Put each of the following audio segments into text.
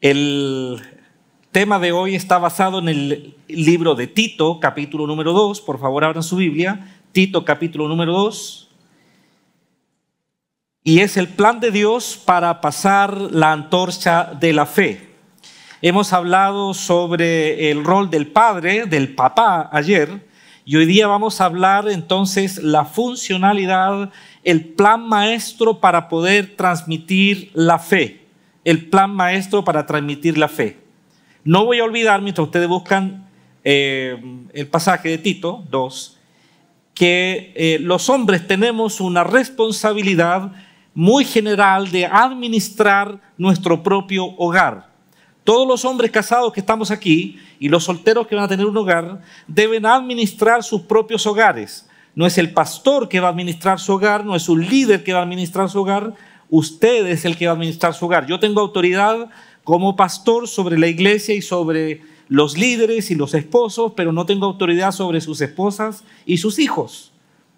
El tema de hoy está basado en el libro de Tito, capítulo número 2. Por favor, abran su Biblia. Tito, capítulo número 2. Y es el plan de Dios para pasar la antorcha de la fe. Hemos hablado sobre el rol del padre, del papá ayer, y hoy día vamos a hablar entonces la funcionalidad, el plan maestro para poder transmitir la fe. El plan maestro para transmitir la fe. No voy a olvidar, mientras ustedes buscan el pasaje de Tito 2, que los hombres tenemos una responsabilidad muy general de administrar nuestro propio hogar. Todos los hombres casados que estamos aquí y los solteros que van a tener un hogar deben administrar sus propios hogares. No es el pastor que va a administrar su hogar, no es un líder que va a administrar su hogar, usted es el que va a administrar su hogar. Yo tengo autoridad como pastor sobre la iglesia y sobre los líderes y los esposos, pero no tengo autoridad sobre sus esposas y sus hijos.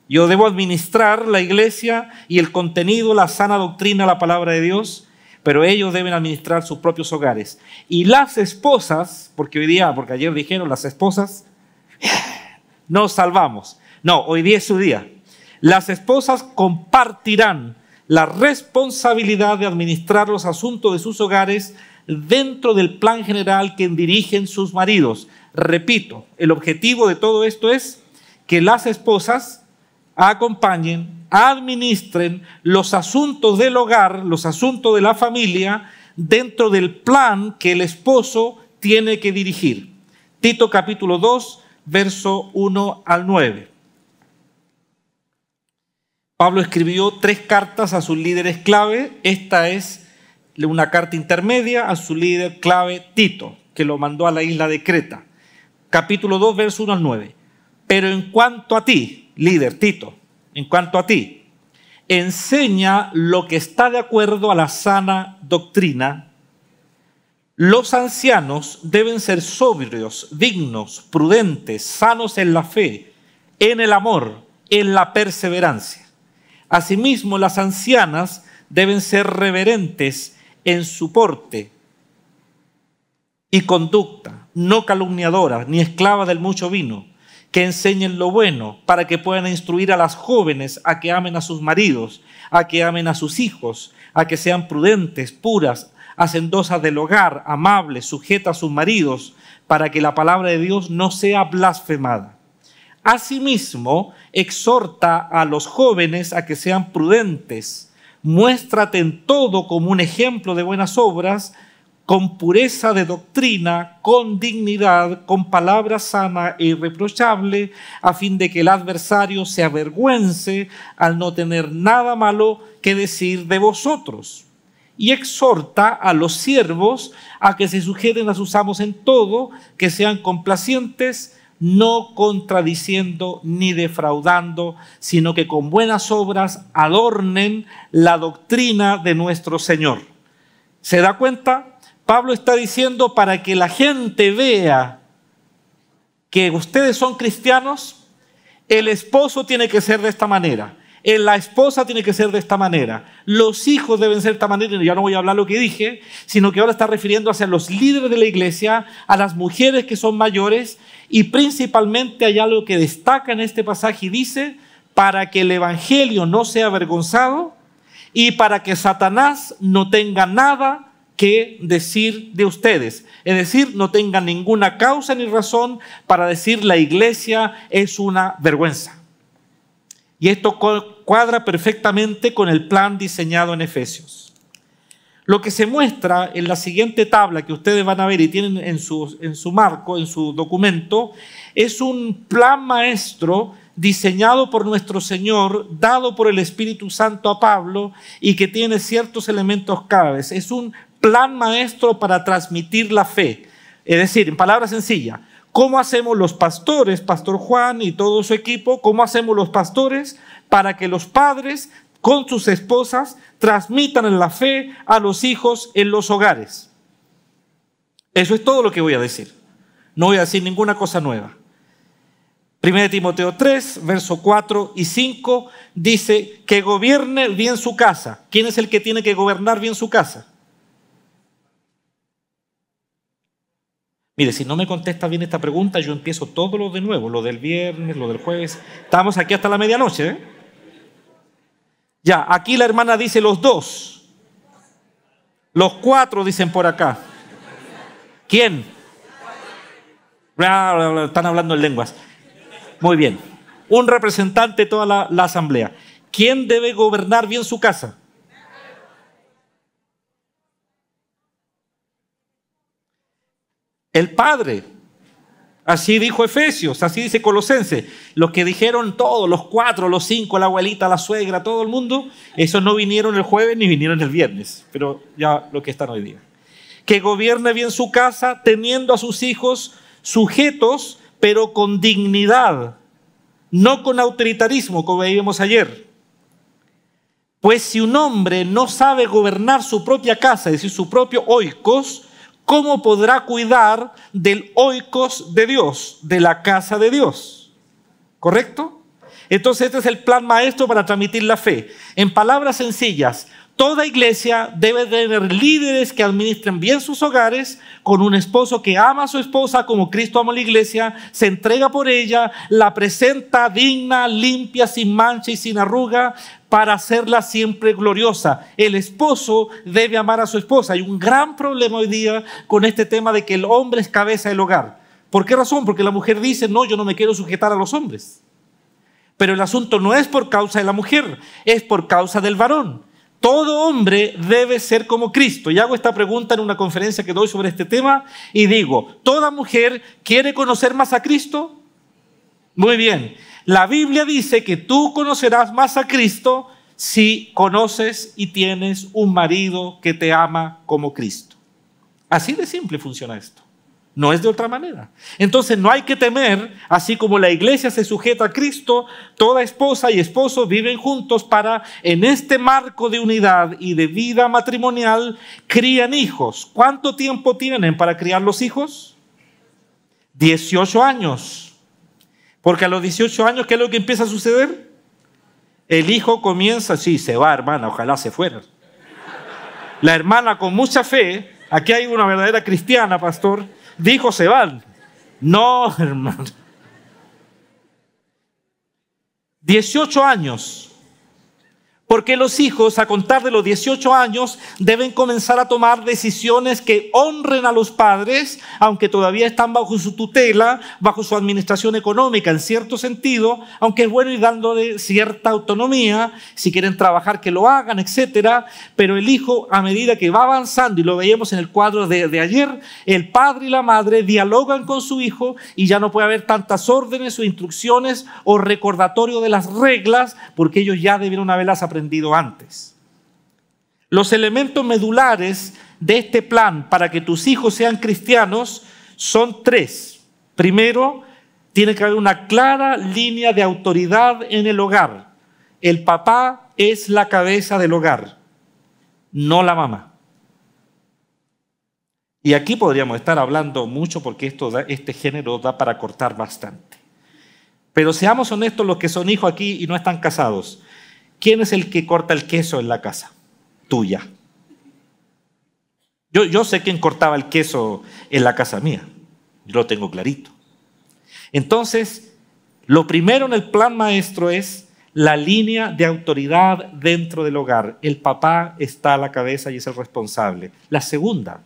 Yo debo administrar la iglesia y el contenido, la sana doctrina, la palabra de Dios, pero ellos deben administrar sus propios hogares. Y las esposas, porque ayer dijeron las esposas, nos salvamos. No, hoy día es su día. Las esposas compartirán la responsabilidad de administrar los asuntos de sus hogares dentro del plan general que dirigen sus maridos. Repito, el objetivo de todo esto es que las esposas acompañen, administren los asuntos del hogar, los asuntos de la familia, dentro del plan que el esposo tiene que dirigir. Tito capítulo 2, verso 1 al 9. Pablo escribió 3 cartas a sus líderes clave. Esta es una carta intermedia a su líder clave Tito, que lo mandó a la isla de Creta. Capítulo 2, verso 1 al 9. Pero en cuanto a ti, líder Tito, en cuanto a ti, enseña lo que está de acuerdo a la sana doctrina. Los ancianos deben ser sobrios, dignos, prudentes, sanos en la fe, en el amor, en la perseverancia. Asimismo, las ancianas deben ser reverentes en su porte y conducta, no calumniadoras ni esclavas del mucho vino, que enseñen lo bueno para que puedan instruir a las jóvenes a que amen a sus maridos, a que amen a sus hijos, a que sean prudentes, puras, hacendosas del hogar, amables, sujetas a sus maridos, para que la palabra de Dios no sea blasfemada. Asimismo, exhorta a los jóvenes a que sean prudentes. Muéstrate en todo como un ejemplo de buenas obras, con pureza de doctrina, con dignidad, con palabra sana e irreprochable, a fin de que el adversario se avergüence al no tener nada malo que decir de vosotros. Y exhorta a los siervos a que se sujeten a sus amos en todo, que sean complacientes, no contradiciendo ni defraudando, sino que con buenas obras adornen la doctrina de nuestro Señor. ¿Se da cuenta? Pablo está diciendo, para que la gente vea que ustedes son cristianos, el esposo tiene que ser de esta manera, la esposa tiene que ser de esta manera, los hijos deben ser de esta manera. Y ya no voy a hablar lo que dije, sino que ahora está refiriendo hacia los líderes de la iglesia, a las mujeres que son mayores, y principalmente hay algo que destaca en este pasaje y dice, para que el evangelio no sea avergonzado y para que Satanás no tenga nada que decir de ustedes. Es decir, no tengan ninguna causa ni razón para decir la iglesia es una vergüenza. Y esto cuadra perfectamente con el plan diseñado en Efesios. Lo que se muestra en la siguiente tabla que ustedes van a ver y tienen en su marco, en su documento, es un plan maestro diseñado por nuestro Señor, dado por el Espíritu Santo a Pablo y que tiene ciertos elementos claves. Es un plan maestro para transmitir la fe. Es decir, en palabras sencillas, ¿cómo hacemos los pastores, Pastor Juan y todo su equipo, cómo hacemos los pastores para que los padres con sus esposas transmitan en la fe a los hijos en los hogares? Eso es todo lo que voy a decir. No voy a decir ninguna cosa nueva. 1 Timoteo 3, versos 4 y 5 dice que gobierne bien su casa. ¿Quién es el que tiene que gobernar bien su casa? Mire, si no me contesta bien esta pregunta, yo empiezo todo lo de nuevo, lo del viernes, lo del jueves. Estamos aquí hasta la medianoche, ¿eh? Ya, aquí la hermana dice los 2. Los 4 dicen por acá. ¿Quién? Están hablando en lenguas. Muy bien. Un representante de toda la asamblea. ¿Quién debe gobernar bien su casa? El padre. Así dijo Efesios, así dice Colosenses. Los que dijeron todos, los 4, los 5, la abuelita, la suegra, todo el mundo, esos no vinieron el jueves ni vinieron el viernes, pero ya lo que están hoy día. Que gobierne bien su casa, teniendo a sus hijos sujetos, pero con dignidad, no con autoritarismo, como veíamos ayer. Pues si un hombre no sabe gobernar su propia casa, es decir, su propio oikos, ¿cómo podrá cuidar del oikos de Dios, de la casa de Dios? ¿Correcto? Entonces este es el plan maestro para transmitir la fe. En palabras sencillas, toda iglesia debe tener líderes que administren bien sus hogares, con un esposo que ama a su esposa como Cristo amó a la iglesia, se entrega por ella, la presenta digna, limpia, sin mancha y sin arruga, para hacerla siempre gloriosa. El esposo debe amar a su esposa. Hay un gran problema hoy día con este tema de que el hombre es cabeza del hogar. ¿Por qué razón? Porque la mujer dice, no, yo no me quiero sujetar a los hombres. Pero el asunto no es por causa de la mujer, es por causa del varón. Todo hombre debe ser como Cristo. Y hago esta pregunta en una conferencia que doy sobre este tema y digo, ¿toda mujer quiere conocer más a Cristo? Muy bien. La Biblia dice que tú conocerás más a Cristo si conoces y tienes un marido que te ama como Cristo. Así de simple funciona esto. No es de otra manera. Entonces no hay que temer, así como la iglesia se sujeta a Cristo, toda esposa y esposo viven juntos para, en este marco de unidad y de vida matrimonial, crían hijos. ¿Cuánto tiempo tienen para criar los hijos? 18 años. Porque a los 18 años, ¿qué es lo que empieza a suceder? El hijo comienza, sí, se va, hermana, ojalá se fuera. La hermana con mucha fe, aquí hay una verdadera cristiana, pastor, dijo, se van. No, hermano. 18 años. Porque los hijos, a contar de los 18 años, deben comenzar a tomar decisiones que honren a los padres, aunque todavía están bajo su tutela, bajo su administración económica, en cierto sentido, aunque es bueno ir dándole cierta autonomía, si quieren trabajar que lo hagan, etcétera. Pero el hijo, a medida que va avanzando, y lo veíamos en el cuadro de ayer, el padre y la madre dialogan con su hijo y ya no puede haber tantas órdenes o instrucciones o recordatorio de las reglas, porque ellos ya debieron haberlas aprendido antes. Los elementos medulares de este plan para que tus hijos sean cristianos son 3. Primero, tiene que haber una clara línea de autoridad en el hogar. El papá es la cabeza del hogar, no la mamá. Y aquí podríamos estar hablando mucho porque este género da para cortar bastante. Pero seamos honestos los que son hijos aquí y no están casados. ¿Quién es el que corta el queso en la casa? Tuya. Yo sé quién cortaba el queso en la casa mía. Yo lo tengo clarito. Entonces, lo primero en el plan maestro es la línea de autoridad dentro del hogar. El papá está a la cabeza y es el responsable. La segunda,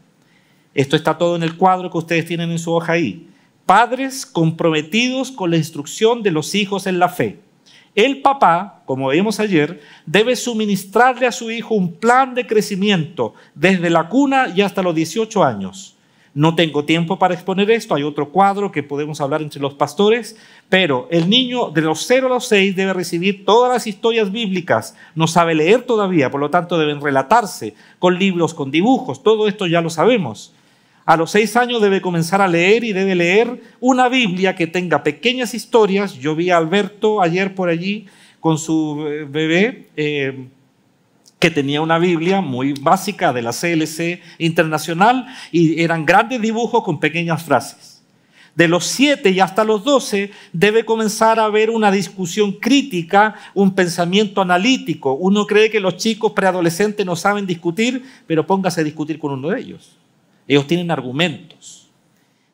esto está todo en el cuadro que ustedes tienen en su hoja ahí. Padres comprometidos con la instrucción de los hijos en la fe. El papá, como vimos ayer, debe suministrarle a su hijo un plan de crecimiento desde la cuna y hasta los 18 años. No tengo tiempo para exponer esto, hay otro cuadro que podemos hablar entre los pastores, pero el niño de los 0 a los 6 debe recibir todas las historias bíblicas, no sabe leer todavía, por lo tanto deben relatarse con libros, con dibujos, todo esto ya lo sabemos. A los 6 años debe comenzar a leer y debe leer una Biblia que tenga pequeñas historias. Yo vi a Alberto ayer por allí con su bebé que tenía una Biblia muy básica de la CLC Internacional y eran grandes dibujos con pequeñas frases. De los 7 y hasta los 12 debe comenzar a haber una discusión crítica, un pensamiento analítico. Uno cree que los chicos preadolescentes no saben discutir, pero póngase a discutir con uno de ellos. Ellos tienen argumentos.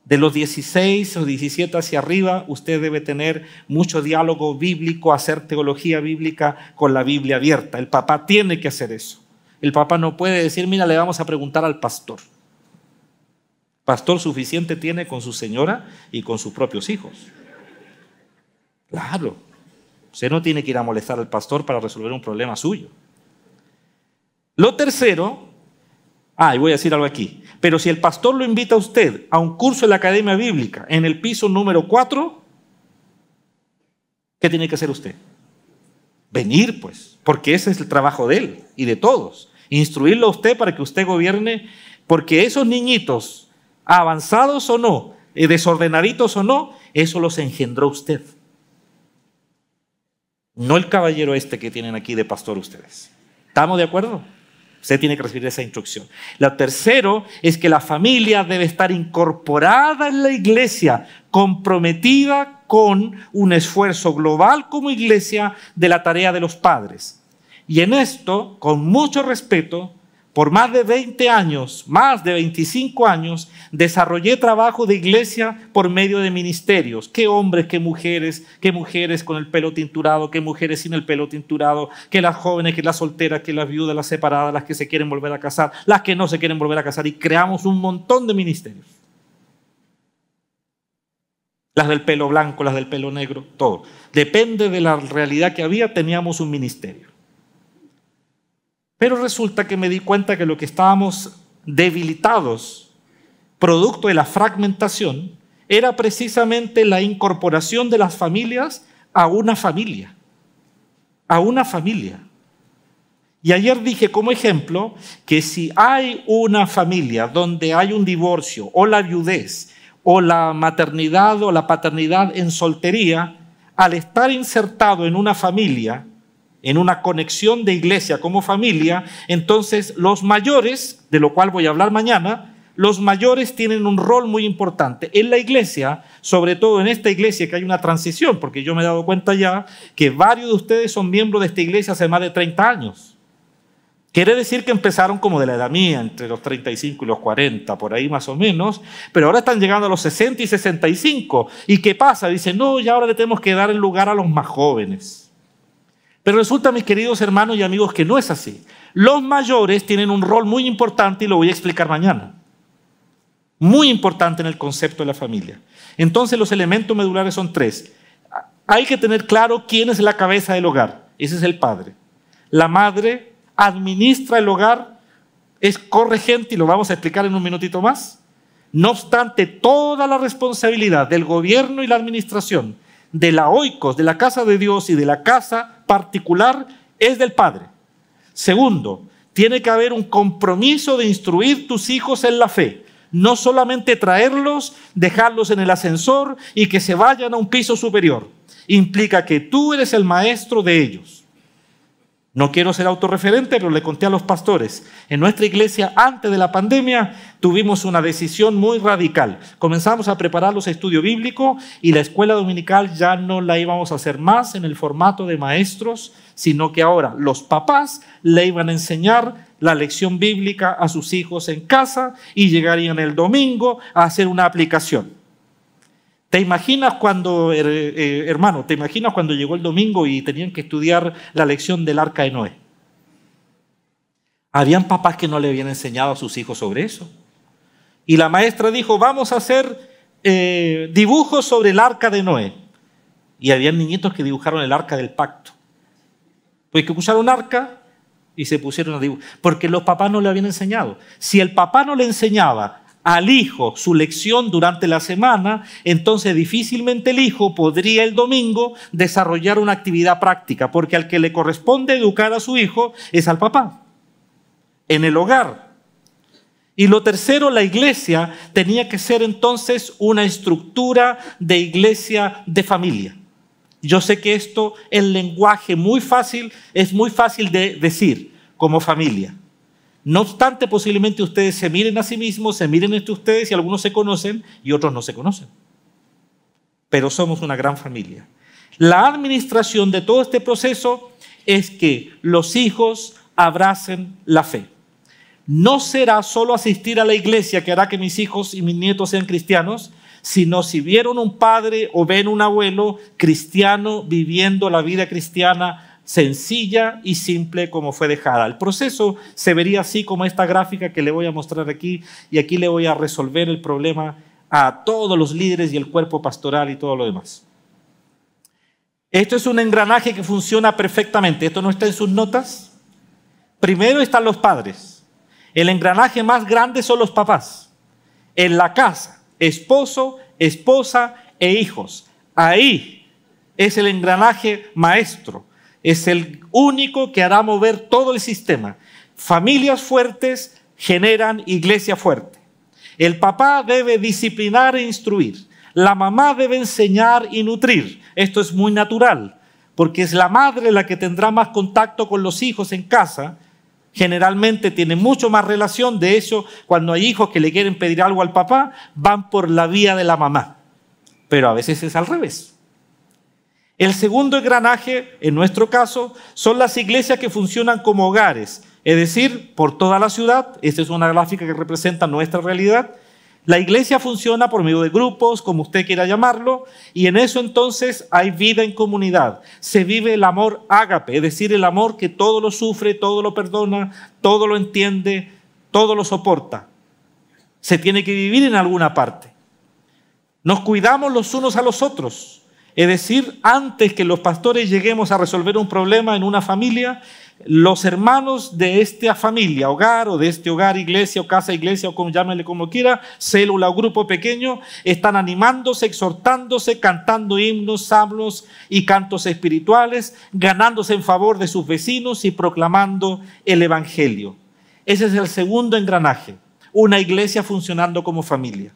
De los 16 o 17 hacia arriba, usted debe tener mucho diálogo bíblico, hacer teología bíblica con la Biblia abierta. El papá tiene que hacer eso. El papá no puede decir, mira, le vamos a preguntar al pastor. Pastor suficiente tiene con su señora y con sus propios hijos. Claro, usted no tiene que ir a molestar al pastor para resolver un problema suyo. Lo tercero, y voy a decir algo aquí, pero si el pastor lo invita a usted a un curso en la Academia Bíblica en el piso número 4, ¿qué tiene que hacer usted? Venir, pues, porque ese es el trabajo de él y de todos. Instruirlo a usted para que usted gobierne, porque esos niñitos, avanzados o no, desordenaditos o no, eso los engendró usted. No el caballero este que tienen aquí de pastor ustedes. ¿Estamos de acuerdo? Usted tiene que recibir esa instrucción. Lo tercero es que la familia debe estar incorporada en la iglesia, comprometida con un esfuerzo global como iglesia de la tarea de los padres. Y en esto, con mucho respeto, por más de 20 años, más de 25 años, desarrollé trabajo de iglesia por medio de ministerios. Qué hombres, qué mujeres con el pelo tinturado, qué mujeres sin el pelo tinturado, que las jóvenes, que las solteras, que las viudas, las separadas, las que se quieren volver a casar, las que no se quieren volver a casar, y creamos un montón de ministerios. Las del pelo blanco, las del pelo negro, todo. Depende de la realidad que había, teníamos un ministerio. Pero resulta que me di cuenta que lo que estábamos debilitados, producto de la fragmentación, era precisamente la incorporación de las familias a una familia. A una familia. Y ayer dije como ejemplo que si hay una familia donde hay un divorcio o la viudez o la maternidad o la paternidad en soltería, al estar insertado en una familia, en una conexión de iglesia como familia, entonces los mayores, de lo cual voy a hablar mañana, los mayores tienen un rol muy importante en la iglesia, sobre todo en esta iglesia que hay una transición, porque yo me he dado cuenta ya que varios de ustedes son miembros de esta iglesia hace más de 30 años. Quiere decir que empezaron como de la edad mía, entre los 35 y los 40, por ahí más o menos, pero ahora están llegando a los 60 y 65. ¿Y qué pasa? Dicen, no, ya ahora le tenemos que dar el lugar a los más jóvenes. Pero resulta, mis queridos hermanos y amigos, que no es así. Los mayores tienen un rol muy importante y lo voy a explicar mañana. Muy importante en el concepto de la familia. Entonces los elementos medulares son 3. Hay que tener claro quién es la cabeza del hogar. Ese es el padre. La madre administra el hogar, es corregente y lo vamos a explicar en un minutito más. No obstante, toda la responsabilidad del gobierno y la administración de la oikos, de la casa de Dios y de la casa particular es del padre. Segundo, tiene que haber un compromiso de instruir tus hijos en la fe. No solamente traerlos, dejarlos en el ascensor y que se vayan a un piso superior. Implica que tú eres el maestro de ellos. No quiero ser autorreferente, pero le conté a los pastores. En nuestra iglesia, antes de la pandemia, tuvimos una decisión muy radical. Comenzamos a preparar los estudios bíblicos y la escuela dominical ya no la íbamos a hacer más en el formato de maestros, sino que ahora los papás le iban a enseñar la lección bíblica a sus hijos en casa y llegarían el domingo a hacer una aplicación. ¿Te imaginas cuando, hermano, te imaginas cuando llegó el domingo y tenían que estudiar la lección del arca de Noé? Habían papás que no le habían enseñado a sus hijos sobre eso. Y la maestra dijo, vamos a hacer dibujos sobre el arca de Noé. Y habían niñitos que dibujaron el arca del pacto. Pues que usaron un arca y se pusieron a dibujar. Porque los papás no le habían enseñado. Si el papá no le enseñaba al hijo su lección durante la semana, entonces difícilmente el hijo podría el domingo desarrollar una actividad práctica, porque al que le corresponde educar a su hijo es al papá, en el hogar. Y lo tercero, la iglesia tenía que ser entonces una estructura de iglesia de familia. Yo sé que esto, el lenguaje es muy fácil de decir como familia. No obstante, posiblemente ustedes se miren a sí mismos, se miren entre ustedes y algunos se conocen y otros no se conocen. Pero somos una gran familia. La administración de todo este proceso es que los hijos abracen la fe. no será solo asistir a la iglesia que hará que mis hijos y mis nietos sean cristianos, sino si vieron un padre o ven un abuelo cristiano viviendo la vida cristiana sencilla y simple como fue dejada. El proceso se vería así como esta gráfica que le voy a mostrar aquí, y aquí le voy a resolver el problema a todos los líderes y el cuerpo pastoral y todo lo demás. Esto es un engranaje que funciona perfectamente. Esto no está en sus notas. Primero están los padres. El engranaje más grande son los papás. En la casa, esposo, esposa e hijos. Ahí es el engranaje maestro. Es el único que hará mover todo el sistema. Familias fuertes generan iglesia fuerte. El papá debe disciplinar e instruir. La mamá debe enseñar y nutrir. Esto es muy natural, porque es la madre la que tendrá más contacto con los hijos en casa. Generalmente tiene mucho más relación. De hecho, cuando hay hijos que le quieren pedir algo al papá, van por la vía de la mamá. Pero a veces es al revés. El segundo engranaje, en nuestro caso, son las iglesias que funcionan como hogares, es decir, por toda la ciudad. Esta es una gráfica que representa nuestra realidad. La iglesia funciona por medio de grupos, como usted quiera llamarlo, y en eso entonces hay vida en comunidad. Se vive el amor ágape, es decir, el amor que todo lo sufre, todo lo perdona, todo lo entiende, todo lo soporta. Se tiene que vivir en alguna parte. Nos cuidamos los unos a los otros. Es decir, antes que los pastores lleguemos a resolver un problema en una familia, los hermanos de esta familia, hogar, o de este hogar, iglesia o casa iglesia, o como llámenle como quiera, célula o grupo pequeño, están animándose, exhortándose, cantando himnos, salmos y cantos espirituales, ganándose en favor de sus vecinos y proclamando el evangelio. Ese es el segundo engranaje, una iglesia funcionando como familia.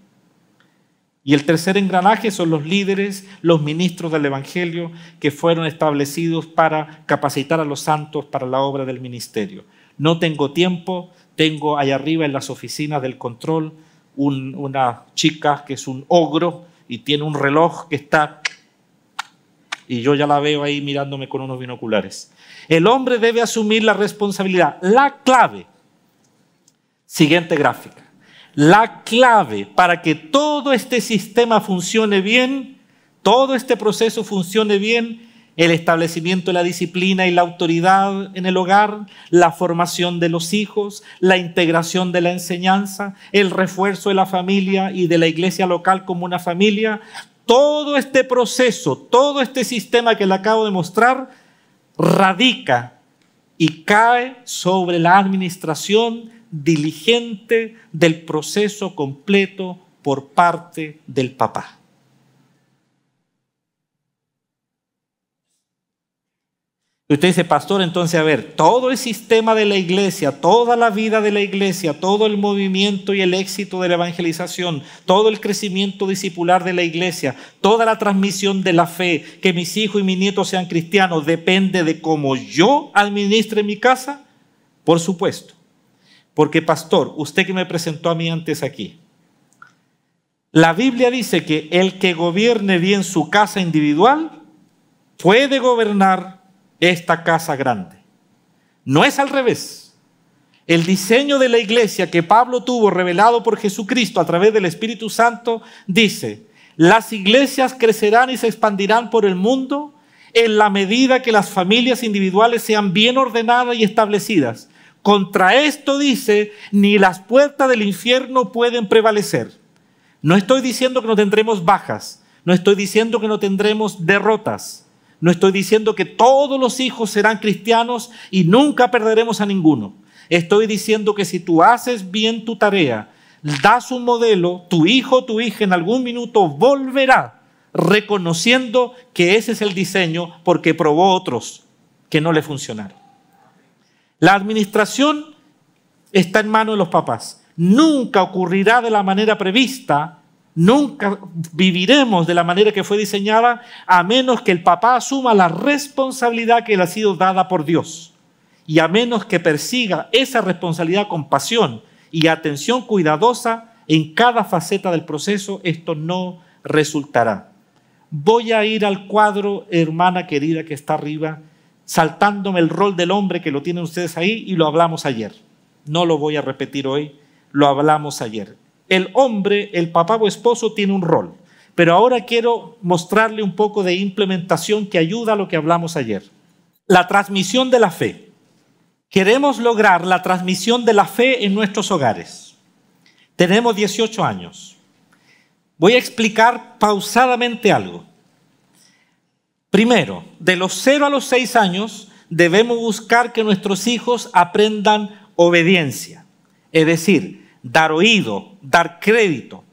Y el tercer engranaje son los líderes, los ministros del evangelio que fueron establecidos para capacitar a los santos para la obra del ministerio. No tengo tiempo, tengo allá arriba en las oficinas del control una chica que es un ogro y tiene un reloj que está, y yo ya la veo ahí mirándome con unos binoculares. El hombre debe asumir la responsabilidad. La clave, siguiente gráfica. La clave para que todo este sistema funcione bien, todo este proceso funcione bien, el establecimiento de la disciplina y la autoridad en el hogar, la formación de los hijos, la integración de la enseñanza, el refuerzo de la familia y de la iglesia local como una familia, todo este proceso, todo este sistema que le acabo de mostrar, radica y cae sobre la administración diligente del proceso completo por parte del papá. Y usted dice, pastor, entonces a ver, todo el sistema de la iglesia, toda la vida de la iglesia, todo el movimiento y el éxito de la evangelización, todo el crecimiento discipular de la iglesia, toda la transmisión de la fe, que mis hijos y mis nietos sean cristianos, depende de cómo yo administre mi casa. Por supuesto. Porque, pastor, usted que me presentó a mí antes aquí, la Biblia dice que el que gobierne bien su casa individual puede gobernar esta casa grande. No es al revés. El diseño de la iglesia que Pablo tuvo revelado por Jesucristo a través del Espíritu Santo dice: las iglesias crecerán y se expandirán por el mundo en la medida que las familias individuales sean bien ordenadas y establecidas. Contra esto dice, ni las puertas del infierno pueden prevalecer. No estoy diciendo que no tendremos bajas, no estoy diciendo que no tendremos derrotas, no estoy diciendo que todos los hijos serán cristianos y nunca perderemos a ninguno. Estoy diciendo que si tú haces bien tu tarea, das un modelo, tu hijo o tu hija en algún minuto volverá reconociendo que ese es el diseño porque probó otros que no le funcionaron. La administración está en manos de los papás. Nunca ocurrirá de la manera prevista, nunca viviremos de la manera que fue diseñada, a menos que el papá asuma la responsabilidad que le ha sido dada por Dios. Y a menos que persiga esa responsabilidad con pasión y atención cuidadosa en cada faceta del proceso, esto no resultará. Voy a ir al cuadro, hermana querida, que está arriba, saltándome el rol del hombre que lo tienen ustedes ahí y lo hablamos ayer. No lo voy a repetir hoy, lo hablamos ayer. El hombre, el papá o esposo tiene un rol, pero ahora quiero mostrarle un poco de implementación que ayuda a lo que hablamos ayer. La transmisión de la fe. Queremos lograr la transmisión de la fe en nuestros hogares. Tenemos 18 años. Voy a explicar pausadamente algo. Primero, de los 0 a los 6 años debemos buscar que nuestros hijos aprendan obediencia, es decir, dar oído, dar crédito.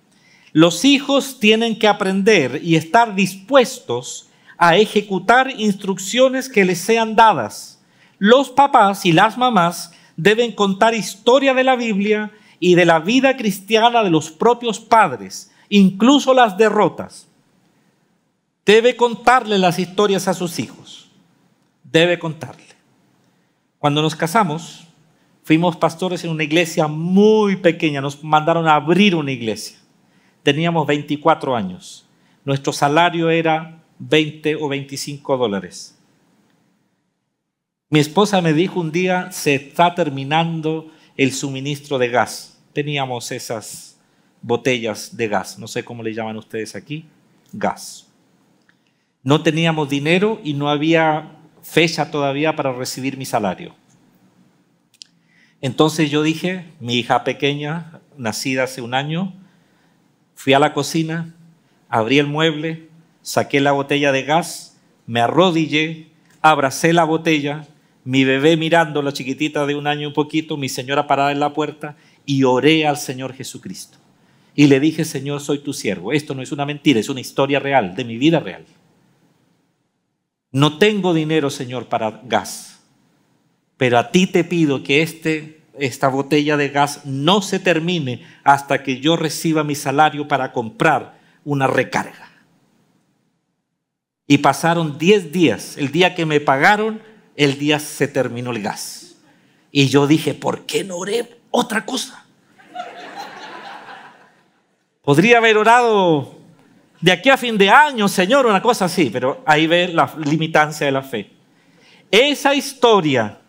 Los hijos tienen que aprender y estar dispuestos a ejecutar instrucciones que les sean dadas. Los papás y las mamás deben contar historia de la Biblia y de la vida cristiana de los propios padres, incluso las derrotas. Debe contarle las historias a sus hijos. Debe contarle. Cuando nos casamos, fuimos pastores en una iglesia muy pequeña. Nos mandaron a abrir una iglesia. Teníamos 24 años. Nuestro salario era 20 o 25 dólares. Mi esposa me dijo un día, se está terminando el suministro de gas. Teníamos esas botellas de gas. No sé cómo le llaman ustedes aquí. Gas. No teníamos dinero y no había fecha todavía para recibir mi salario. Entonces yo dije, mi hija pequeña, nacida hace un año, fui a la cocina, abrí el mueble, saqué la botella de gas, me arrodillé, abracé la botella, mi bebé mirando, la chiquitita de un año un poquito, mi señora parada en la puerta, y oré al Señor Jesucristo. Y le dije, Señor, soy tu siervo. Esto no es una mentira, es una historia real, de mi vida real. No tengo dinero, Señor, para gas, pero a ti te pido que esta botella de gas no se termine hasta que yo reciba mi salario para comprar una recarga. Y pasaron 10 días. El día que me pagaron, el día se terminó el gas. Y yo dije, ¿por qué no oré otra cosa? Podría haber orado de aquí a fin de año, Señor, una cosa así, pero ahí ve la limitancia de la fe. Esa historia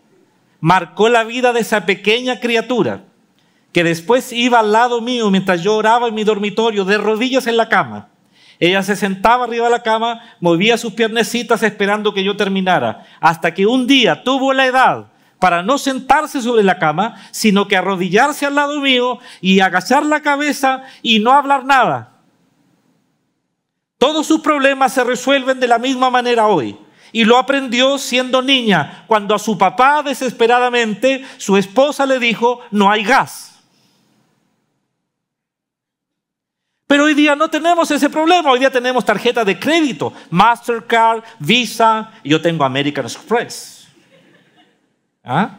marcó la vida de esa pequeña criatura que después iba al lado mío mientras yo oraba en mi dormitorio, de rodillas en la cama. Ella se sentaba arriba de la cama, movía sus piernecitas esperando que yo terminara, hasta que un día tuvo la edad para no sentarse sobre la cama, sino que arrodillarse al lado mío y agachar la cabeza y no hablar nada. Todos sus problemas se resuelven de la misma manera hoy. Y lo aprendió siendo niña, cuando a su papá desesperadamente, su esposa le dijo, no hay gas. Pero hoy día no tenemos ese problema. Hoy día tenemos tarjetas de crédito, Mastercard, Visa, y yo tengo American Express.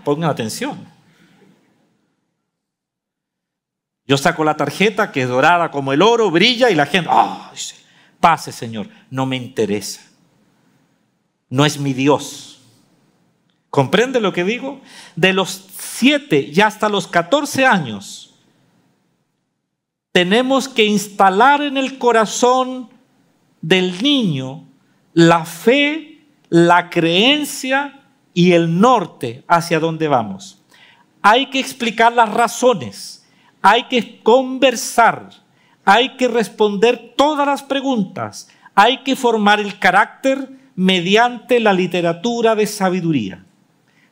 Pongan atención. Yo saco la tarjeta que es dorada como el oro, brilla y la gente, sí. Pase, Señor, no me interesa. No es mi Dios. ¿Comprende lo que digo? De los 7 y hasta los 14 años, tenemos que instalar en el corazón del niño la fe, la creencia y el norte hacia dónde vamos. Hay que explicar las razones, hay que conversar. Hay que responder todas las preguntas. Hay que formar el carácter mediante la literatura de sabiduría.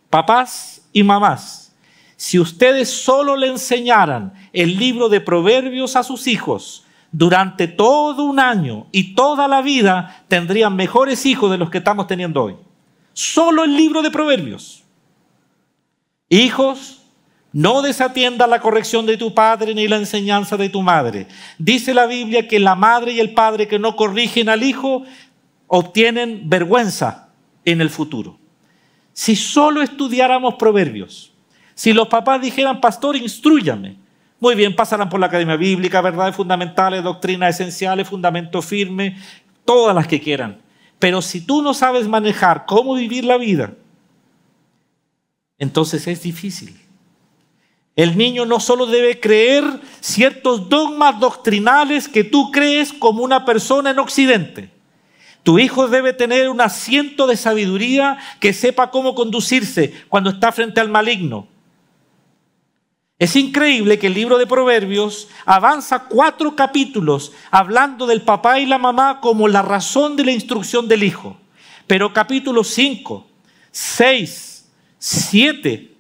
Papás y mamás, si ustedes solo le enseñaran el libro de Proverbios a sus hijos durante todo un año y toda la vida, tendrían mejores hijos de los que estamos teniendo hoy. Solo el libro de Proverbios. Hijos, no desatienda la corrección de tu padre ni la enseñanza de tu madre. Dice la Biblia que la madre y el padre que no corrigen al hijo obtienen vergüenza en el futuro. Si solo estudiáramos Proverbios, si los papás dijeran, pastor, instrúyame. Muy bien, pasarán por la academia bíblica, verdades fundamentales, doctrinas esenciales, fundamento firme, todas las que quieran. Pero si tú no sabes manejar cómo vivir la vida, entonces es difícil. El niño no solo debe creer ciertos dogmas doctrinales que tú crees como una persona en Occidente. Tu hijo debe tener un asiento de sabiduría que sepa cómo conducirse cuando está frente al maligno. Es increíble que el libro de Proverbios avanza 4 capítulos hablando del papá y la mamá como la razón de la instrucción del hijo. Pero capítulos 5, 6, 7,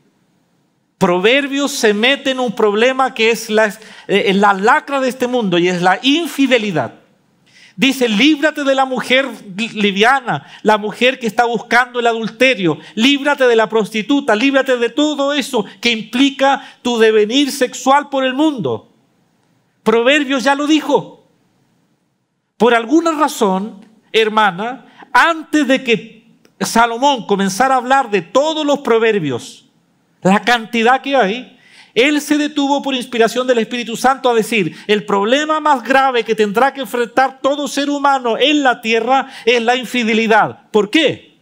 Proverbios se mete en un problema que es la lacra de este mundo y es la infidelidad. Dice, líbrate de la mujer liviana, la mujer que está buscando el adulterio, líbrate de la prostituta, líbrate de todo eso que implica tu devenir sexual por el mundo. Proverbios ya lo dijo. Por alguna razón, hermana, antes de que Salomón comenzara a hablar de todos los proverbios, la cantidad que hay, él se detuvo por inspiración del Espíritu Santo a decir, el problema más grave que tendrá que enfrentar todo ser humano en la tierra es la infidelidad. ¿Por qué?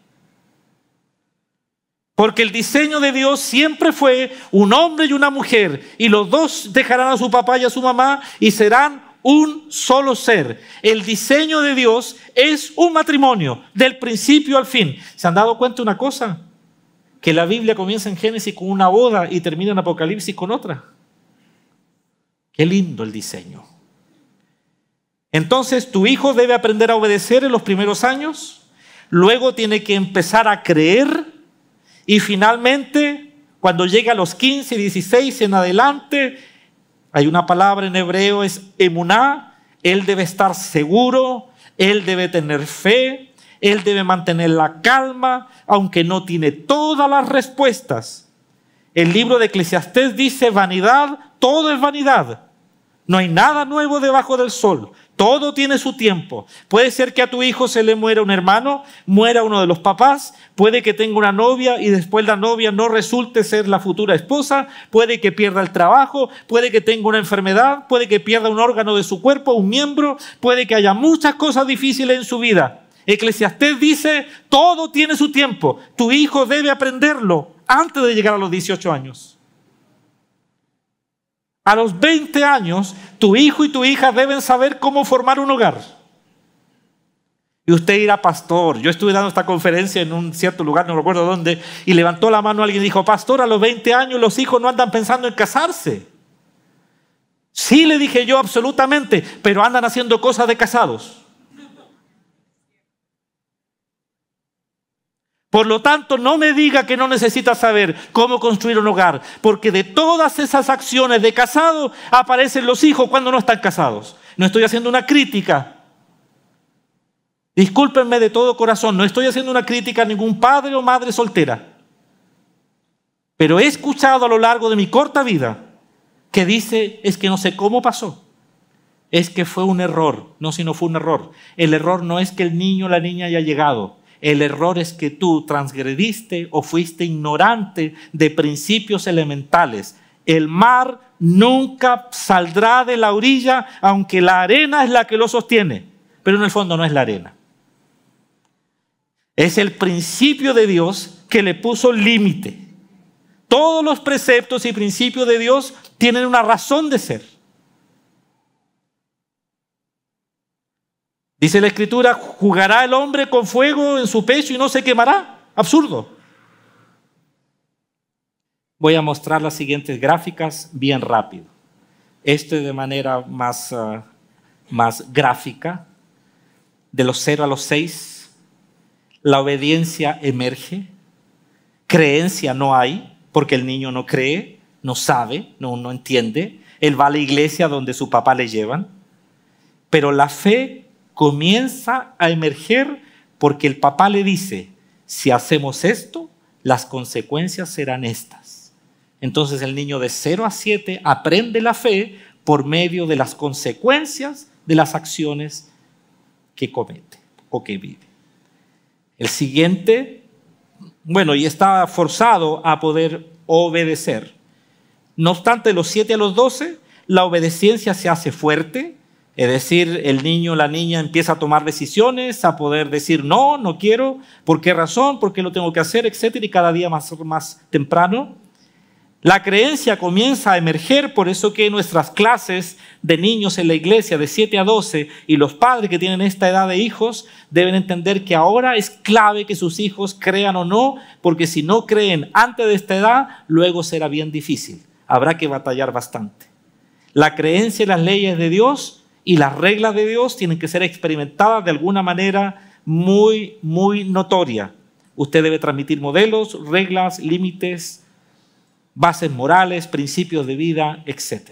Porque el diseño de Dios siempre fue un hombre y una mujer, y los dos dejarán a su papá y a su mamá y serán un solo ser. El diseño de Dios es un matrimonio, del principio al fin. ¿Se han dado cuenta de una cosa? Que la Biblia comienza en Génesis con una boda y termina en Apocalipsis con otra. Qué lindo el diseño. Entonces, tu hijo debe aprender a obedecer en los primeros años, luego tiene que empezar a creer y finalmente, cuando llega a los 15, 16 en adelante, hay una palabra en hebreo, es emuná, él debe estar seguro, él debe tener fe, él debe mantener la calma, aunque no tiene todas las respuestas. El libro de Eclesiastés dice, vanidad, todo es vanidad. No hay nada nuevo debajo del sol. Todo tiene su tiempo. Puede ser que a tu hijo se le muera un hermano, muera uno de los papás, puede que tenga una novia y después la novia no resulte ser la futura esposa, puede que pierda el trabajo, puede que tenga una enfermedad, puede que pierda un órgano de su cuerpo, un miembro, puede que haya muchas cosas difíciles en su vida. Eclesiastés dice, todo tiene su tiempo. Tu hijo debe aprenderlo antes de llegar a los 18 años. A los 20 años, tu hijo y tu hija deben saber cómo formar un hogar. Y usted dirá, pastor, yo estuve dando esta conferencia en un cierto lugar, no recuerdo dónde, y levantó la mano alguien y dijo, pastor, a los 20 años los hijos no andan pensando en casarse. Sí, le dije yo, absolutamente, pero andan haciendo cosas de casados. Por lo tanto, no me diga que no necesita saber cómo construir un hogar, porque de todas esas acciones de casado aparecen los hijos cuando no están casados. No estoy haciendo una crítica. Discúlpenme de todo corazón, no estoy haciendo una crítica a ningún padre o madre soltera. Pero he escuchado a lo largo de mi corta vida que dice, es que no sé cómo pasó. Es que fue un error. No, si no fue un error. El error no es que el niño o la niña haya llegado. El error es que tú transgrediste o fuiste ignorante de principios elementales. El mar nunca saldrá de la orilla, aunque la arena es la que lo sostiene. Pero en el fondo no es la arena. Es el principio de Dios que le puso límite. Todos los preceptos y principios de Dios tienen una razón de ser. Dice la Escritura, ¿jugará el hombre con fuego en su pecho y no se quemará? Absurdo. Voy a mostrar las siguientes gráficas bien rápido. Esto de manera más gráfica. De los 0 a los 6, la obediencia emerge. Creencia no hay, porque el niño no cree, no sabe, no entiende. Él va a la iglesia donde su papá le llevan. Pero la fe comienza a emerger porque el papá le dice, si hacemos esto, las consecuencias serán estas. Entonces el niño de 0 a 7 aprende la fe por medio de las consecuencias de las acciones que comete o que vive. El siguiente, y está forzado a poder obedecer. No obstante, de los 7 a los 12, la obediencia se hace fuerte. Es decir, el niño o la niña empieza a tomar decisiones, a poder decir no, no quiero, ¿por qué razón? ¿Por qué lo tengo que hacer? Etcétera, y cada día más temprano. La creencia comienza a emerger, por eso que nuestras clases de niños en la iglesia de 7 a 12 y los padres que tienen esta edad de hijos deben entender que ahora es clave que sus hijos crean o no, porque si no creen antes de esta edad, luego será bien difícil. habrá que batallar bastante. La creencia en las leyes de Dios y las reglas de Dios tienen que ser experimentadas de alguna manera muy notoria. Usted debe transmitir modelos, reglas, límites, bases morales, principios de vida, etc.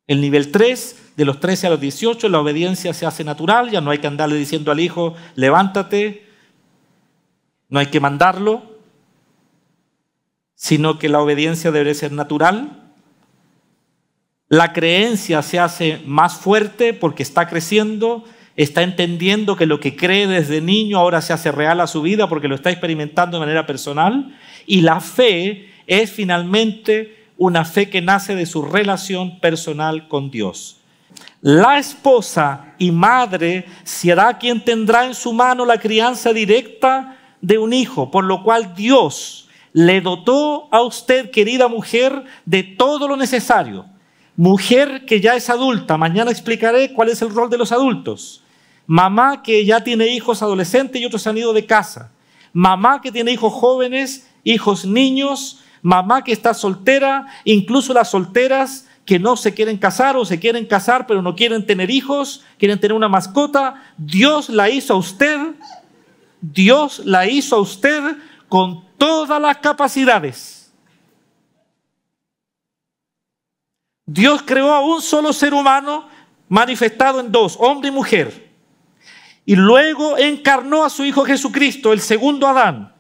El nivel 3, de los 13 a los 18, la obediencia se hace natural, ya no hay que andarle diciendo al hijo, levántate, no hay que mandarlo, sino que la obediencia debe ser natural. La creencia se hace más fuerte porque está creciendo, está entendiendo que lo que cree desde niño ahora se hace real a su vida porque lo está experimentando de manera personal. Y la fe es finalmente una fe que nace de su relación personal con Dios. La esposa y madre será quien tendrá en su mano la crianza directa de un hijo, por lo cual Dios le dotó a usted, querida mujer, de todo lo necesario. Mujer que ya es adulta, mañana explicaré cuál es el rol de los adultos. Mamá que ya tiene hijos adolescentes y otros han ido de casa. Mamá que tiene hijos jóvenes, hijos niños. Mamá que está soltera, incluso las solteras que no se quieren casar o se quieren casar pero no quieren tener hijos, quieren tener una mascota. Dios la hizo a usted. Dios la hizo a usted con todas las capacidades. Dios creó a un solo ser humano manifestado en dos, hombre y mujer. Y luego encarnó a su Hijo Jesucristo, el segundo Adán.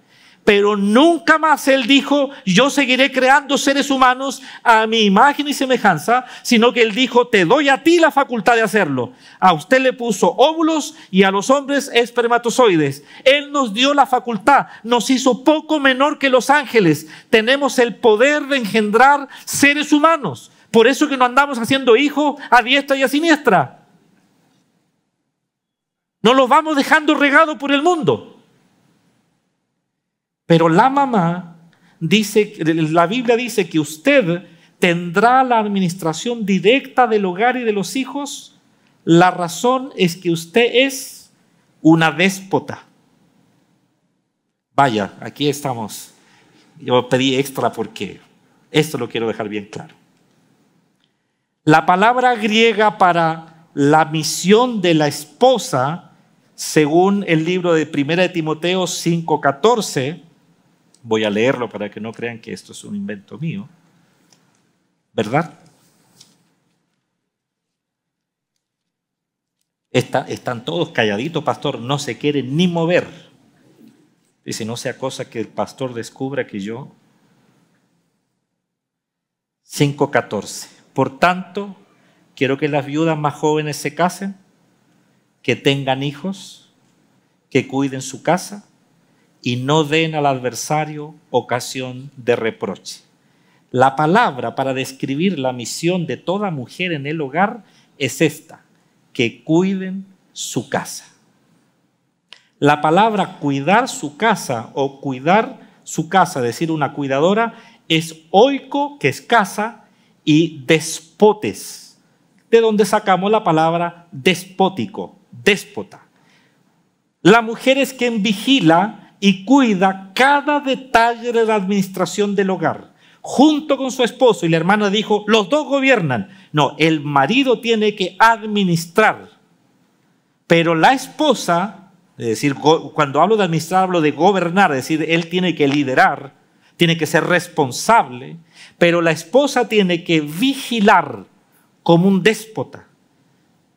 Pero nunca más Él dijo, yo seguiré creando seres humanos a mi imagen y semejanza, sino que Él dijo, te doy a ti la facultad de hacerlo. A usted le puso óvulos y a los hombres espermatozoides. Él nos dio la facultad, nos hizo poco menor que los ángeles. Tenemos el poder de engendrar seres humanos. Por eso que no andamos haciendo hijos a diestra y a siniestra. No los vamos dejando regados por el mundo. Pero la mamá dice, la Biblia dice que usted tendrá la administración directa del hogar y de los hijos. La razón es que usted es una déspota. Vaya, aquí estamos. Yo pedí extra porque esto lo quiero dejar bien claro. La palabra griega para la misión de la esposa, según el libro de 1 Timoteo 5:14, voy a leerlo para que no crean que esto es un invento mío, ¿verdad? Están todos calladitos, pastor, no se quieren ni mover. Dice, no sea cosa que el pastor descubra que yo... 5:14. Por tanto, quiero que las viudas más jóvenes se casen, que tengan hijos, que cuiden su casa y no den al adversario ocasión de reproche. La palabra para describir la misión de toda mujer en el hogar es esta, que cuiden su casa. La palabra cuidar su casa o cuidar su casa, es decir, una cuidadora, es oiko, que es casa, y despotes, de donde sacamos la palabra despótico, déspota. La mujer es quien vigila y cuida cada detalle de la administración del hogar, junto con su esposo. Y la hermana dijo, los dos gobiernan. No, el marido tiene que administrar. Pero la esposa, es decir, cuando hablo de administrar, hablo de gobernar, es decir, él tiene que liderar, tiene que ser responsable, pero la esposa tiene que vigilar como un déspota.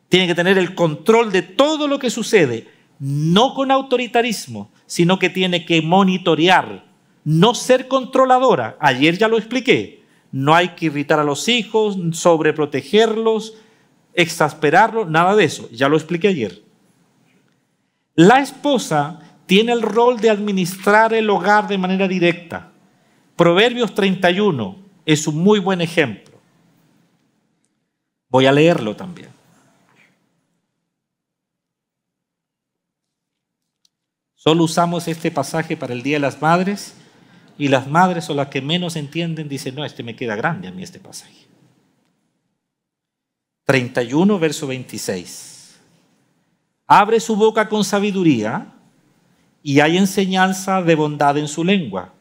Tiene que tener el control de todo lo que sucede, no con autoritarismo, sino que tiene que monitorear, no ser controladora. Ayer ya lo expliqué. No hay que irritar a los hijos, sobreprotegerlos, exasperarlos, nada de eso. Ya lo expliqué ayer. La esposa tiene el rol de administrar el hogar de manera directa. Proverbios 31 es un muy buen ejemplo. Voy a leerlo también. Solo usamos este pasaje para el Día de las Madres y las madres son las que menos entienden, dicen, no, me queda grande a mí este pasaje. 31, verso 26. Abre su boca con sabiduría y hay enseñanza de bondad en su lengua.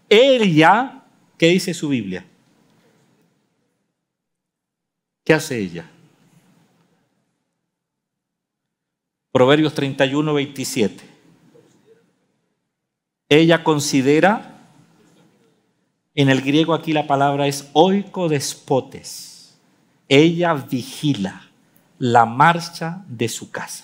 Ella, ¿qué dice su Biblia? ¿Qué hace ella? Proverbios 31, 27. Ella considera, en el griego aquí la palabra es oikodespotes. Ella vigila la marcha de su casa.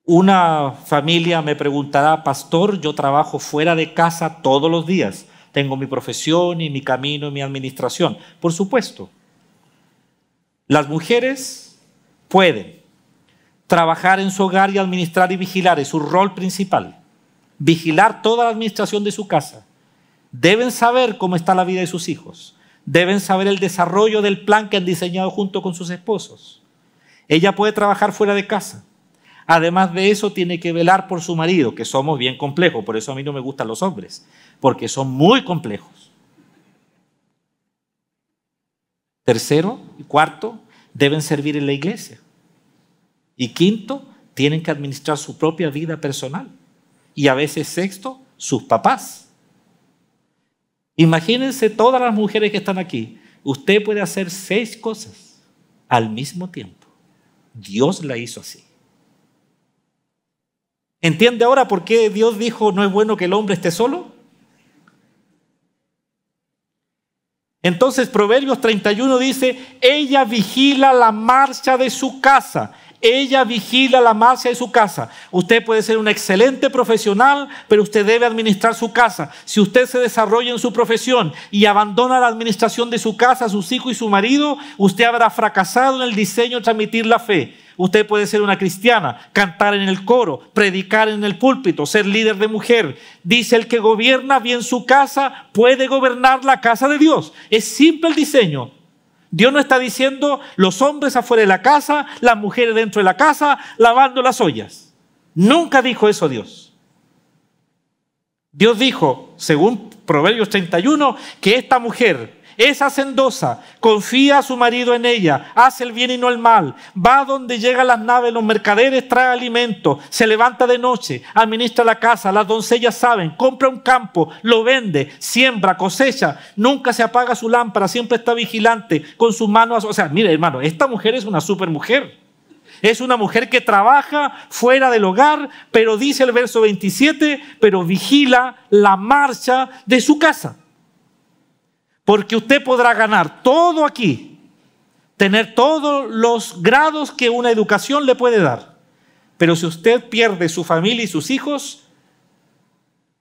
Una familia me preguntará, pastor, yo trabajo fuera de casa todos los días. Tengo mi profesión y mi camino y mi administración. Por supuesto, las mujeres pueden trabajar en su hogar y administrar y vigilar. Es su rol principal. Vigilar toda la administración de su casa. Deben saber cómo está la vida de sus hijos. Deben saber el desarrollo del plan que han diseñado junto con sus esposos. Ella puede trabajar fuera de casa. Además de eso, tiene que velar por su marido, que somos bien complejos. Por eso a mí no me gustan los hombres, porque son muy complejos. Tercero y cuarto, deben servir en la iglesia. Y quinto, tienen que administrar su propia vida personal. Y a veces sexto, sus papás. Imagínense todas las mujeres que están aquí. Usted puede hacer 6 cosas al mismo tiempo. Dios la hizo así. ¿Entiende ahora por qué Dios dijo no es bueno que el hombre esté solo? Entonces Proverbios 31 dice, ella vigila la marcha de su casa. Ella vigila la marcha de su casa. Usted puede ser un excelente profesional, pero usted debe administrar su casa. Si usted se desarrolla en su profesión y abandona la administración de su casa, sus hijos y su marido, usted habrá fracasado en el diseño de transmitir la fe. Usted puede ser una cristiana, cantar en el coro, predicar en el púlpito, ser líder de mujer. Dice, el que gobierna bien su casa puede gobernar la casa de Dios. Es simple el diseño. Dios no está diciendo los hombres afuera de la casa, las mujeres dentro de la casa, lavando las ollas. Nunca dijo eso Dios. Dios dijo, según Proverbios 31, que esta mujer es hacendosa, confía a su marido en ella, hace el bien y no el mal, va donde llegan las naves, los mercaderes, trae alimento, se levanta de noche, administra la casa, las doncellas saben, compra un campo, lo vende, siembra, cosecha, nunca se apaga su lámpara, siempre está vigilante con sus manos. O sea, mire hermano, esta mujer es una super mujer. Es una mujer que trabaja fuera del hogar, pero dice el verso 27, pero vigila la marcha de su casa. Porque usted podrá ganar todo aquí, tener todos los grados que una educación le puede dar. Pero si usted pierde su familia y sus hijos,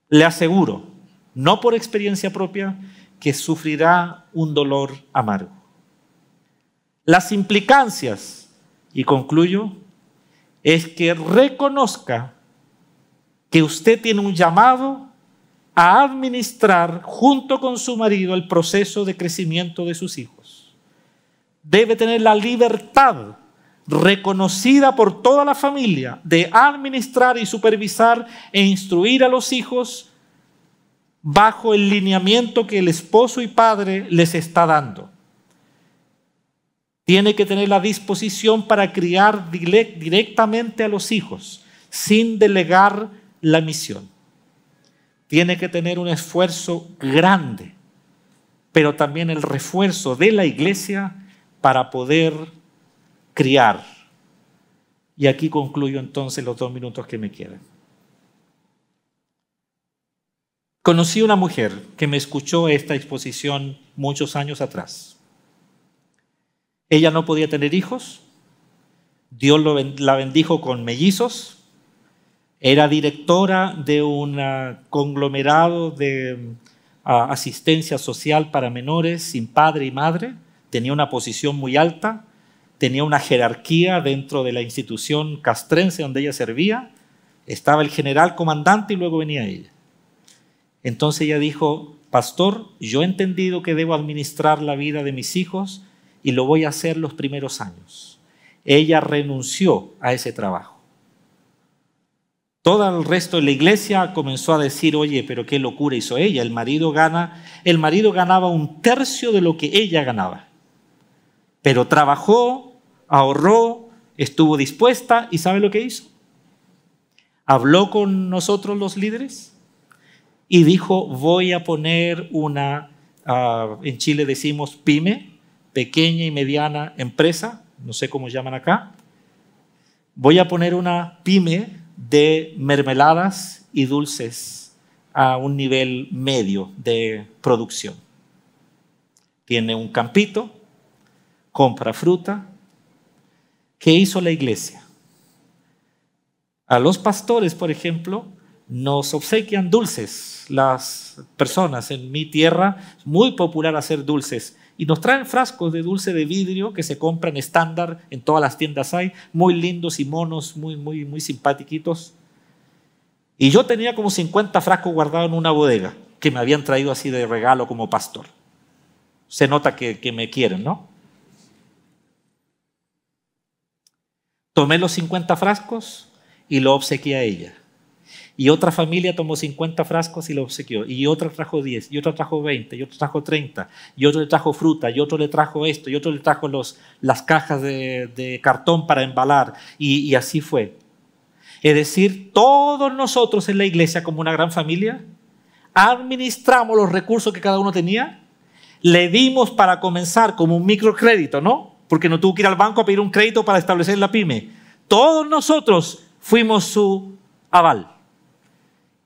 le aseguro, no por experiencia propia, que sufrirá un dolor amargo. Las implicancias, y concluyo, es que reconozca que usted tiene un llamado a administrar junto con su marido el proceso de crecimiento de sus hijos. Debe tener la libertad reconocida por toda la familia de administrar y supervisar e instruir a los hijos bajo el lineamiento que el esposo y padre les está dando. Tiene que tener la disposición para criar directamente a los hijos sin delegar la misión. Tiene que tener un esfuerzo grande, pero también el refuerzo de la iglesia para poder criar. Y aquí concluyo entonces los 2 minutos que me quedan. Conocí una mujer que me escuchó esta exposición muchos años atrás. Ella no podía tener hijos. Dios la bendijo con mellizos. Era directora de un conglomerado de asistencia social para menores sin padre y madre. Tenía una posición muy alta, tenía una jerarquía dentro de la institución castrense donde ella servía. Estaba el general comandante y luego venía ella. Entonces ella dijo, pastor, yo he entendido que debo administrar la vida de mis hijos y lo voy a hacer los primeros años. Ella renunció a ese trabajo. Todo el resto de la iglesia comenzó a decir, oye, pero qué locura hizo ella. El marido ganaba 1/3 de lo que ella ganaba. Pero trabajó, ahorró, estuvo dispuesta y ¿sabe lo que hizo? Habló con nosotros los líderes y dijo, voy a poner una, en Chile decimos pyme, pequeña y mediana empresa, no sé cómo llaman acá. Voy a poner una pyme de mermeladas y dulces a un nivel medio de producción. Tiene un campito, compra fruta. ¿Qué hizo la iglesia? A los pastores, por ejemplo, nos obsequian dulces. Las personas en mi tierra, es muy popular hacer dulces. Y nos traen frascos de dulce de vidrio que se compran estándar, en todas las tiendas hay, muy lindos y monos, muy simpatiquitos. Y yo tenía como 50 frascos guardados en una bodega que me habían traído así de regalo como pastor. Se nota que me quieren, ¿no? Tomé los 50 frascos y lo obsequié a ella. Y otra familia tomó 50 frascos y lo obsequió. Y otra trajo 10, y otra trajo 20, y otro trajo 30, y otro le trajo fruta, y otro le trajo esto, y otro le trajo las cajas de cartón para embalar. Y así fue. Es decir, todos nosotros en la iglesia, como una gran familia, administramos los recursos que cada uno tenía, le dimos para comenzar como un microcrédito, ¿no? Porque no tuvo que ir al banco a pedir un crédito para establecer la pyme. Todos nosotros fuimos su aval.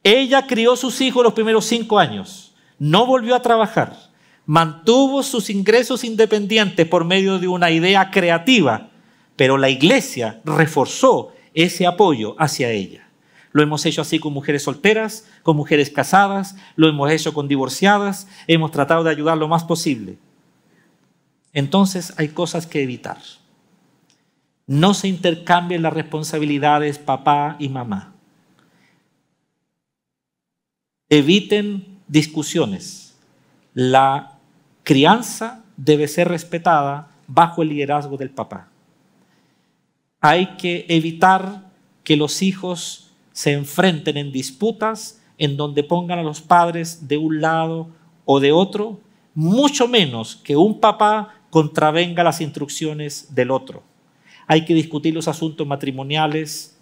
Ella crió sus hijos los primeros 5 años, no volvió a trabajar, mantuvo sus ingresos independientes por medio de una idea creativa, pero la iglesia reforzó ese apoyo hacia ella. Lo hemos hecho así con mujeres solteras, con mujeres casadas, lo hemos hecho con divorciadas, hemos tratado de ayudar lo más posible. Entonces hay cosas que evitar. No se intercambien las responsabilidades papá y mamá. Eviten discusiones. La crianza debe ser respetada bajo el liderazgo del papá. Hay que evitar que los hijos se enfrenten en disputas en donde pongan a los padres de un lado o de otro, mucho menos que un papá contravenga las instrucciones del otro. Hay que discutir los asuntos matrimoniales,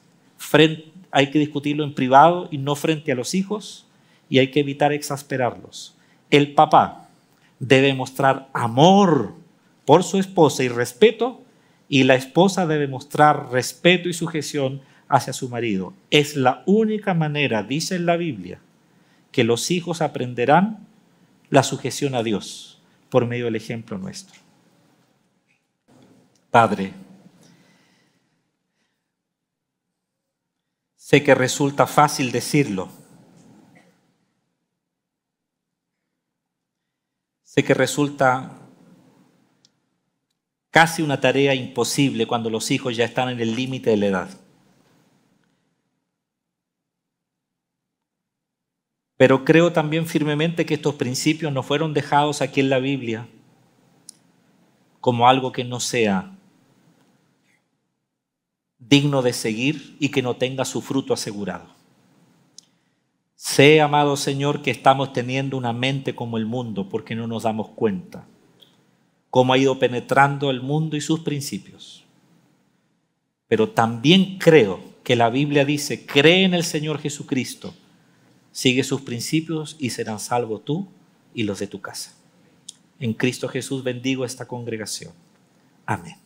hay que discutirlo en privado y no frente a los hijos, y hay que evitar exasperarlos. El papá debe mostrar amor por su esposa y respeto, y la esposa debe mostrar respeto y sujeción hacia su marido. Es la única manera, dice en la Biblia, que los hijos aprenderán la sujeción a Dios por medio del ejemplo nuestro. Padre, sé que resulta fácil decirlo. Sé que resulta casi una tarea imposible cuando los hijos ya están en el límite de la edad. Pero creo también firmemente que estos principios no fueron dejados aquí en la Biblia como algo que no sea digno de seguir y que no tenga su fruto asegurado. Sé, amado Señor, que estamos teniendo una mente como el mundo porque no nos damos cuenta cómo ha ido penetrando el mundo y sus principios. Pero también creo que la Biblia dice, cree en el Señor Jesucristo, sigue sus principios y serán salvos tú y los de tu casa. En Cristo Jesús bendigo esta congregación. Amén.